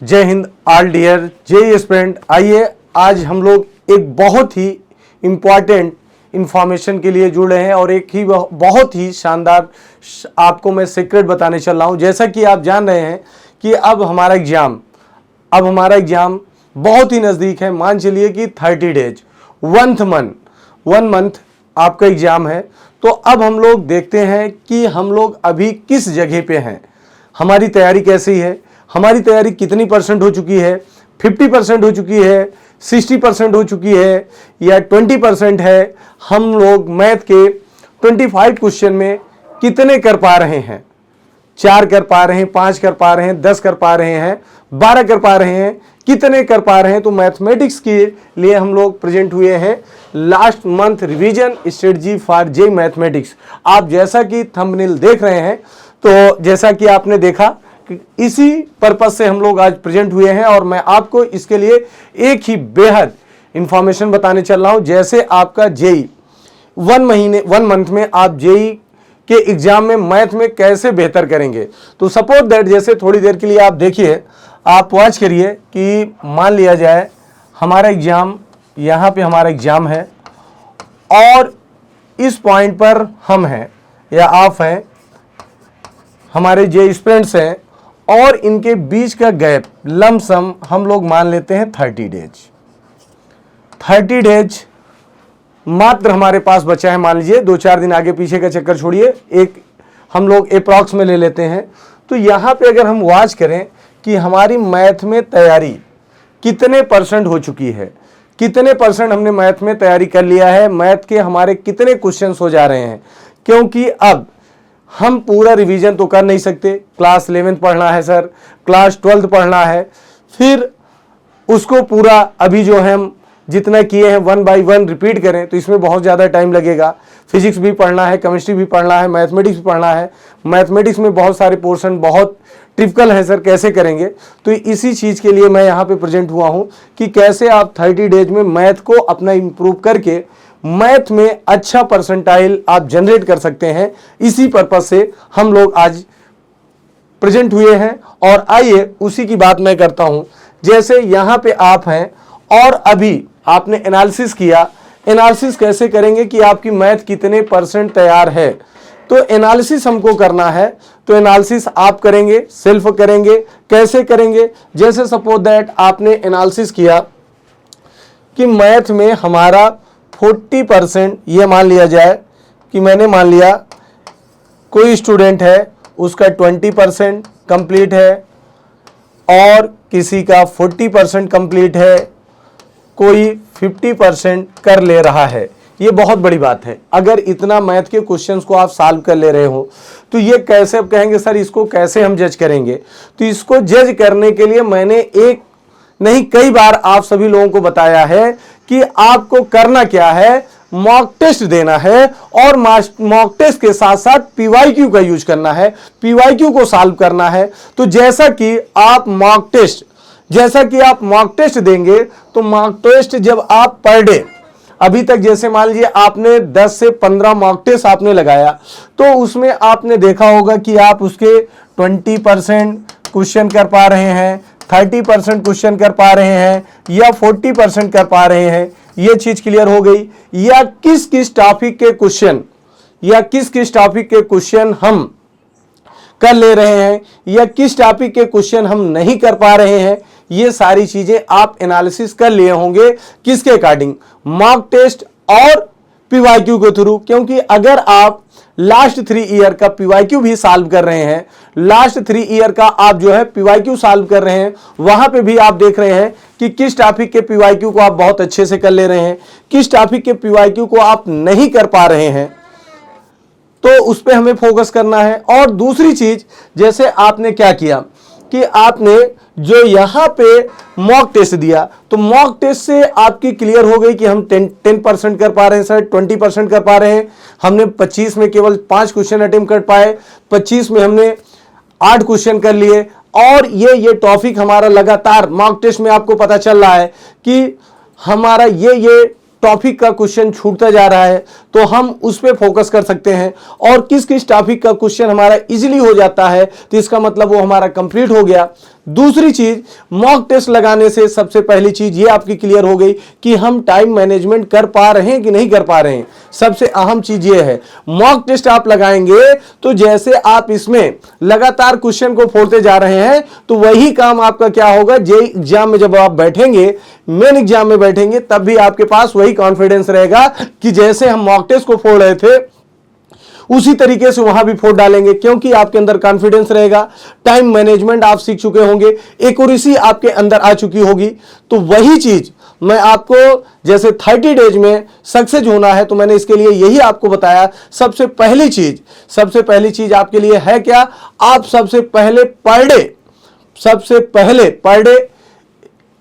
जय हिंद all dear JEE aspirant. आइए आज हम लोग एक बहुत ही इम्पॉर्टेंट इंफॉर्मेशन के लिए जुड़े हैं और एक ही बहुत ही शानदार आपको मैं सीक्रेट बताने चल रहा हूं। जैसा कि आप जान रहे हैं कि अब हमारा एग्जाम बहुत ही नज़दीक है। मान चलिए कि 30 डेज 1 मंथ आपका एग्जाम है। तो अब हम लोग देखते हैं कि हम लोग अभी किस जगह पे हैं, हमारी तैयारी कैसी है, हमारी तैयारी कितनी परसेंट हो चुकी है, 50% हो चुकी है, 60% हो चुकी है या 20% है। हम लोग मैथ के 25 क्वेश्चन में कितने कर पा रहे हैं, 4 कर पा रहे हैं, 5 कर पा रहे हैं, 10 कर पा रहे हैं, 12 कर पा रहे हैं, कितने कर पा रहे हैं। तो मैथमेटिक्स के लिए हम लोग प्रेजेंट हुए हैं last month revision strategy for JEE mathematics. आप जैसा कि थंबनेल देख रहे हैं, तो जैसा कि आपने देखा इसी पर्पस से हम लोग आज प्रेजेंट हुए हैं और मैं आपको इसके लिए एक ही बेहद इंफॉर्मेशन बताने चल रहा हूं। जैसे आपका जेईई 1 मंथ में आप जेईई के एग्जाम में मैथ में कैसे बेहतर करेंगे। तो सपोज दैट जैसे थोड़ी देर के लिए आप देखिए, आप वॉच करिए कि मान लिया जाए हमारा एग्जाम, यहाँ पे हमारा एग्जाम है और इस पॉइंट पर हम हैं या आप हैं, हमारे जेईई एस्पिरेंट्स हैं और इनके बीच का गैप लमसम हम लोग मान लेते हैं 30 डेज मात्र हमारे पास बचा है। मान लीजिए 2-4 दिन आगे पीछे का चक्कर छोड़िए, एक हम लोग अप्रॉक्स में ले लेते हैं। तो यहाँ पे अगर हम वॉच करें कि हमारी मैथ में तैयारी कितने परसेंट हो चुकी है, कितने परसेंट हमने मैथ में तैयारी कर लिया है, मैथ के हमारे कितने क्वेश्चंस हो जा रहे हैं। क्योंकि अब हम पूरा रिवीजन तो कर नहीं सकते, क्लास 11th पढ़ना है सर, क्लास 12th पढ़ना है, फिर उसको पूरा अभी जो है हम जितना किए हैं 1 by 1 रिपीट करें तो इसमें बहुत ज़्यादा टाइम लगेगा। फिजिक्स भी पढ़ना है, केमिस्ट्री भी पढ़ना है, मैथमेटिक्स भी पढ़ना है। मैथमेटिक्स में बहुत सारे पोर्शन बहुत टिपिकल है सर, कैसे करेंगे। तो इसी चीज़ के लिए मैं यहाँ पे प्रेजेंट हुआ हूँ कि कैसे आप 30 डेज में मैथ को अपना इम्प्रूव करके मैथ में अच्छा परसेंटाइल आप जनरेट कर सकते हैं। इसी पर्पज से हम लोग आज प्रेजेंट हुए हैं और आइए उसी की बात मैं करता हूं। जैसे यहां पे आप हैं और अभी आपने एनालिसिस किया, एनालिसिस कैसे करेंगे कि आपकी मैथ कितने परसेंट तैयार है। तो एनालिसिस हमको करना है, तो एनालिसिस आप करेंगे, सेल्फ करेंगे। कैसे करेंगे, जैसे सपोज दैट आपने एनालिसिस किया कि मैथ में हमारा 40%, ये मान लिया जाए कि मैंने मान लिया कोई स्टूडेंट है उसका 20% कंप्लीट है और किसी का 40% कंप्लीट है, कोई 50% कर ले रहा है। ये बहुत बड़ी बात है। अगर इतना मैथ के क्वेश्चंस को आप सॉल्व कर ले रहे हो तो ये कैसे, आप कहेंगे सर इसको कैसे हम जज करेंगे। तो इसको जज करने के लिए मैंने एक नहीं कई बार आप सभी लोगों को बताया है कि आपको करना क्या है, मॉक टेस्ट देना है और मॉक टेस्ट के साथ साथ पीवाईक्यू का यूज करना है, पीवाईक्यू को सॉल्व करना है। तो जैसा कि आप मॉक टेस्ट देंगे तो मॉक टेस्ट जब आप पर डे अभी तक जैसे मान लीजिए आपने 10 से 15 मॉक टेस्ट आपने लगाया तो उसमें आपने देखा होगा कि आप उसके 20% क्वेश्चन कर पा रहे हैं, 30% क्वेश्चन कर पा रहे हैं या 40% कर पा रहे हैं। ये चीज क्लियर हो गई। या किस किस टॉपिक के क्वेश्चन हम कर ले रहे हैं या किस टॉपिक के क्वेश्चन हम नहीं कर पा रहे हैं, ये सारी चीजें आप एनालिसिस कर लिए होंगे। किसके अकॉर्डिंग, मॉक टेस्ट और पीवाईक्यू के थ्रू। क्योंकि अगर आप लास्ट 3 ईयर का पीवाईक्यू भी सॉल्व कर रहे हैं, लास्ट 3 ईयर का आप जो है पीवाईक्यू सॉल्व कर रहे हैं, वहां पे भी आप देख रहे हैं कि किस टॉपिक के पीवाईक्यू को आप बहुत अच्छे से कर ले रहे हैं, किस टॉपिक के पीवाईक्यू को आप नहीं कर पा रहे हैं। तो उस पर हमें फोकस करना है। और दूसरी चीज, जैसे आपने क्या किया कि आपने जो यहां पे मॉक टेस्ट दिया तो मॉक टेस्ट से आपकी क्लियर हो गई कि हम 10% कर पा रहे हैं सर, 20% कर पा रहे हैं। हमने 25 में केवल 5 क्वेश्चन अटेम्प्ट कर पाए, 25 में हमने 8 क्वेश्चन कर लिए। और ये टॉपिक हमारा लगातार मॉक टेस्ट में आपको पता चल रहा है कि हमारा ये टॉपिक का क्वेश्चन छूटता जा रहा है, तो हम उस पर फोकस कर सकते हैं। और किस किस टॉपिक का क्वेश्चन हमारा इजीली हो जाता है तो इसका मतलब वो हमारा कंप्लीट हो गया। दूसरी चीज, मॉक टेस्ट लगाने से सबसे पहली चीज ये आपकी क्लियर हो गई कि हम टाइम मैनेजमेंट कर पा रहे हैं कि नहीं कर पा रहे हैं। सबसे अहम चीज ये है, मॉक टेस्ट आप लगाएंगे तो जैसे आप इसमें लगातार क्वेश्चन को फोड़ते जा रहे हैं, तो वही काम आपका क्या होगा, जे एग्जाम में जब आप बैठेंगे, मेन एग्जाम में बैठेंगे, तब भी आपके पास वही कॉन्फिडेंस रहेगा कि जैसे हम मॉक टेस्ट को फोड़ रहे थे उसी तरीके से वहां भी फोड़ डालेंगे, क्योंकि आपके अंदर कॉन्फिडेंस रहेगा, टाइम मैनेजमेंट आप सीख चुके होंगे, एक्यूरेसी आपके अंदर आ चुकी होगी। तो वही चीज मैं आपको, जैसे 30 डेज में सक्सेस होना है, तो मैंने इसके लिए यही आपको बताया। सबसे पहली चीज आपके लिए है क्या, आप सबसे पहले पर डे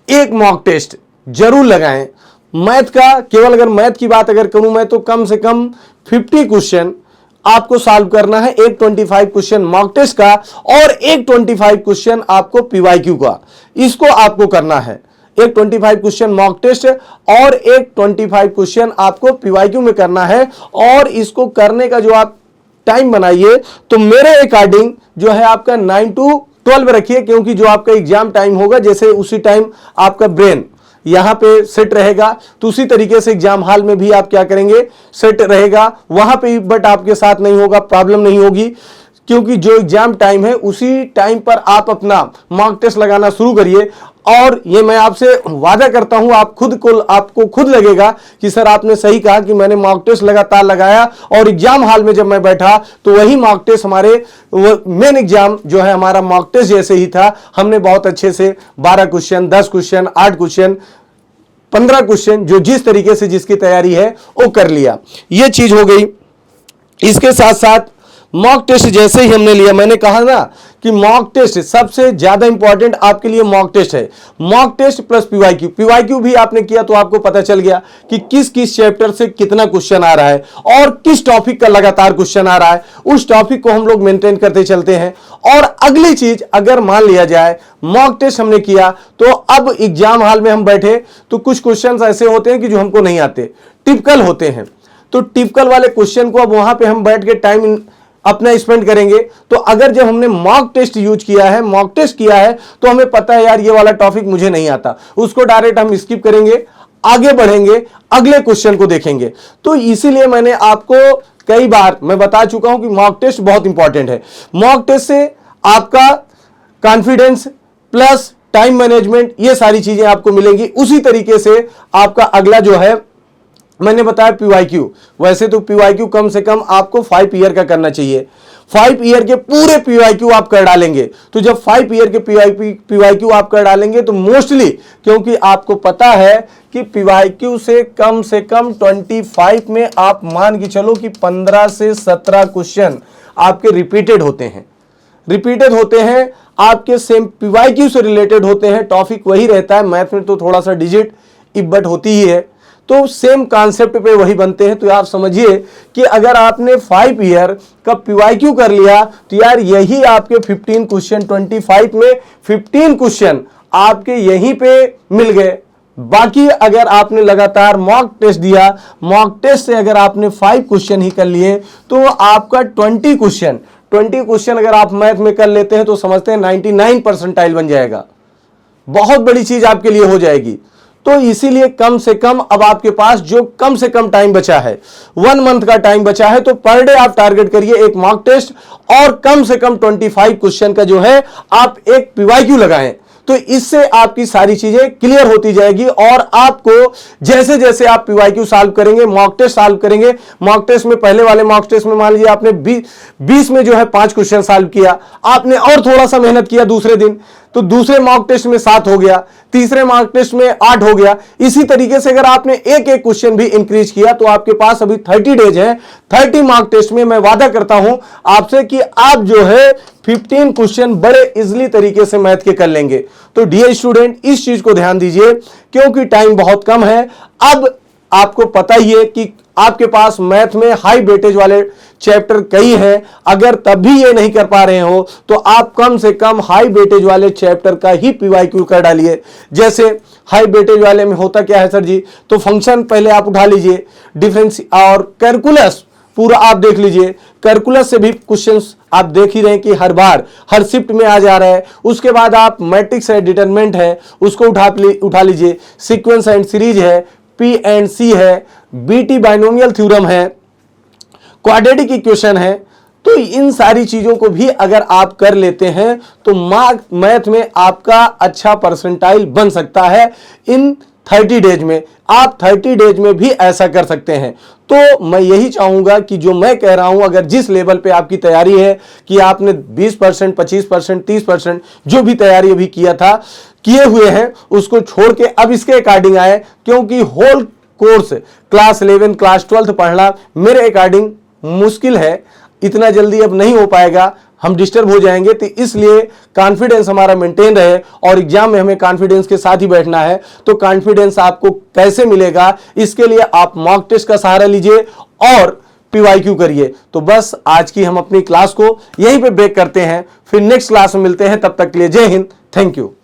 एक मॉक टेस्ट जरूर लगाएं। मैथ का, केवल अगर मैथ की बात अगर करूं मैं, तो कम से कम 50 क्वेश्चन आपको सॉल्व करना है, एक 25 क्वेश्चन मॉक टेस्ट का और एक 25 क्वेश्चन आपको पीवाईक्यू का, इसको आपको करना है। एक 25 क्वेश्चन मॉक टेस्ट और एक 25 क्वेश्चन आपको पीवाईक्यू में करना है। और इसको करने का जो आप टाइम बनाइए, तो मेरे अकॉर्डिंग जो है आपका 9 to 12 रखिए, क्योंकि जो आपका एग्जाम टाइम होगा, जैसे उसी टाइम आपका ब्रेन यहां पे सेट रहेगा, तो उसी तरीके से एग्जाम हॉल में भी आप क्या करेंगे, सेट रहेगा वहां पे। बट आपके साथ नहीं होगा, प्रॉब्लम नहीं होगी, क्योंकि जो एग्जाम टाइम है उसी टाइम पर आप अपना मॉक टेस्ट लगाना शुरू करिए। और ये मैं आपसे वादा करता हूं, आपको खुद लगेगा कि सर आपने सही कहा कि मैंने मॉक टेस्ट लगातार लगाया और एग्जाम हॉल में जब मैं बैठा तो वही मॉक टेस्ट हमारे मेन एग्जाम जो है हमारा मॉक टेस्ट जैसे ही था। हमने बहुत अच्छे से 12 क्वेश्चन, 10 क्वेश्चन, 8 क्वेश्चन, 15 क्वेश्चन, जो जिस तरीके से जिसकी तैयारी है वो कर लिया। ये चीज हो गई। इसके साथ साथ मॉक टेस्ट जैसे ही हमने लिया, मैंने कहा ना कि मॉक टेस्ट सबसे ज्यादा इंपॉर्टेंट आपके लिए मॉक टेस्ट है। मॉक टेस्ट प्लस पीवाईक्यू भी आपने किया तो आपको पता चल गया कि किस किस चैप्टर से कितना क्वेश्चन आ रहा है और किस टॉपिक का लगातार क्वेश्चन आ रहा है। उस टॉपिक को हम लोग मेंटेन करते चलते हैं। और अगली चीज, अगर मान लिया जाए मॉक टेस्ट हमने किया, तो अब एग्जाम हॉल में हम बैठे तो कुछ क्वेश्चन ऐसे होते हैं कि जो हमको नहीं आते, टिपिकल होते हैं। तो टिपिकल वाले क्वेश्चन को अब वहां पे हम बैठ के टाइम अपना स्पेंड करेंगे। तो अगर जब हमने मॉक टेस्ट यूज किया है, मॉक टेस्ट किया है, तो हमें पता है यार ये वाला टॉपिक मुझे नहीं आता, उसको डायरेक्ट हम स्किप करेंगे, आगे बढ़ेंगे, अगले क्वेश्चन को देखेंगे। तो इसीलिए मैंने आपको कई बार मैं बता चुका हूं कि मॉक टेस्ट बहुत इंपॉर्टेंट है। मॉक टेस्ट से आपका कॉन्फिडेंस प्लस टाइम मैनेजमेंट, ये सारी चीजें आपको मिलेंगी। उसी तरीके से आपका अगला जो है मैंने बताया पीवाईक्यू। वैसे तो पीवाईक्यू कम से कम आपको 5 ईयर का करना चाहिए। 5 ईयर के पूरे पीवाईक्यू आप कर डालेंगे। तो जब 5 ईयर के पीवाईक्यू आप कर डालेंगे तो मोस्टली, क्योंकि आपको पता है कि पीवाईक्यू से कम 25 में आप मान के चलो कि 15 से 17 क्वेश्चन आपके रिपीटेड होते हैं, आपके सेम पीवाईक्यू से रिलेटेड होते हैं। टॉपिक वही रहता है, मैथ में तो थोड़ा सा डिजिट इब्बट होती ही है, तो सेम कॉन्सेप्ट पे वही बनते हैं। तो आप समझिए कि अगर आपने 5 ईयर का पीवाईक्यू कर लिया तो यार यही आपके 15 क्वेश्चन, 25 में 15 क्वेश्चन आपके यहीं पे मिल गए। बाकी अगर आपने लगातार मॉक टेस्ट दिया, मॉक टेस्ट से अगर आपने 5 क्वेश्चन ही कर लिए, तो आपका 20 क्वेश्चन अगर आप मैथ में कर लेते हैं तो समझते हैं 99 परसेंटाइल बन जाएगा। बहुत बड़ी चीज आपके लिए हो जाएगी। तो इसीलिए कम से कम अब आपके पास जो कम से कम टाइम बचा है, 1 मंथ का टाइम बचा है, तो पर डे आप टारगेट करिए एक मॉक टेस्ट और कम से कम 25 क्वेश्चन का जो है आप एक पीवाईक्यू लगाएं। तो इससे आपकी सारी चीजें क्लियर होती जाएगी। और आपको जैसे जैसे आप पीवाईक्यू सॉल्व करेंगे, मॉक टेस्ट सॉल्व करेंगे, मॉक टेस्ट में पहले वाले मॉक टेस्ट में मान लीजिए आपने 20 में जो है 5 क्वेश्चन सॉल्व किया, आपने और थोड़ा सा मेहनत किया दूसरे दिन, तो दूसरे मॉक टेस्ट में 7 हो गया, तीसरे मॉक टेस्ट में 8 हो गया। इसी तरीके से अगर आपने एक एक क्वेश्चन भी इंक्रीज किया तो आपके पास अभी 30 डेज है। 30 मॉक टेस्ट में मैं वादा करता हूं आपसे कि आप जो है 15 क्वेश्चन बड़े इजीली तरीके से मैथ के कर लेंगे। तो डियर स्टूडेंट, इस चीज को ध्यान दीजिए क्योंकि टाइम बहुत कम है। अब आपको पता ही है कि आपके पास मैथ में हाई वेटेज वाले चैप्टर कई हैं। अगर तब भी ये नहीं कर पा रहे हो तो आप कम से कम हाई वेटेज वाले चैप्टर का ही पीवाईक्यू कर डालिए। जैसे हाई वेटेज वाले में होता क्या है सर जी, तो फंक्शन पहले आप उठा लीजिए, डिफरेंस और कैलकुलस पूरा आप देख लीजिए। कैलकुलस से भी क्वेश्चंस आप देख ही रहे हैं कि हर बार हर शिफ्ट में आ जा रहा है। उसके बाद आप मैट्रिक्स है, डिटरमिनेंट है, उसको उठा लीजिए। सीक्वेंस एंड सीरीज है, पी एंड सी है, बीटी बाइनोमियल थ्योरम है, क्वाड्रेटिक इक्वेशन है। तो इन सारी चीजों को भी अगर आप कर लेते हैं तो मैथ में आपका अच्छा परसेंटाइल बन सकता है इन 30 डेज में। आप 30 डेज में भी ऐसा कर सकते हैं। तो मैं यही चाहूंगा कि जो मैं कह रहा हूं, अगर जिस लेवल पे आपकी तैयारी है कि आपने 20%, 25%, 30% जो भी तैयारी अभी किए हुए हैं, उसको छोड़ के अब इसके अकॉर्डिंग आए, क्योंकि होल कोर्स क्लास 11 क्लास 12 पढ़ना मेरे अकॉर्डिंग मुश्किल है। इतना जल्दी अब नहीं हो पाएगा, हम डिस्टर्ब हो जाएंगे। तो इसलिए कॉन्फिडेंस हमारा मेंटेन रहे और एग्जाम में हमें कॉन्फिडेंस के साथ ही बैठना है। तो कॉन्फिडेंस आपको कैसे मिलेगा, इसके लिए आप मॉक टेस्ट का सहारा लीजिए और पीवाईक्यू करिए। तो बस आज की हम अपनी क्लास को यहीं पे ब्रेक करते हैं, फिर नेक्स्ट क्लास में मिलते हैं। तब तक के लिए जय हिंद, थैंक यू।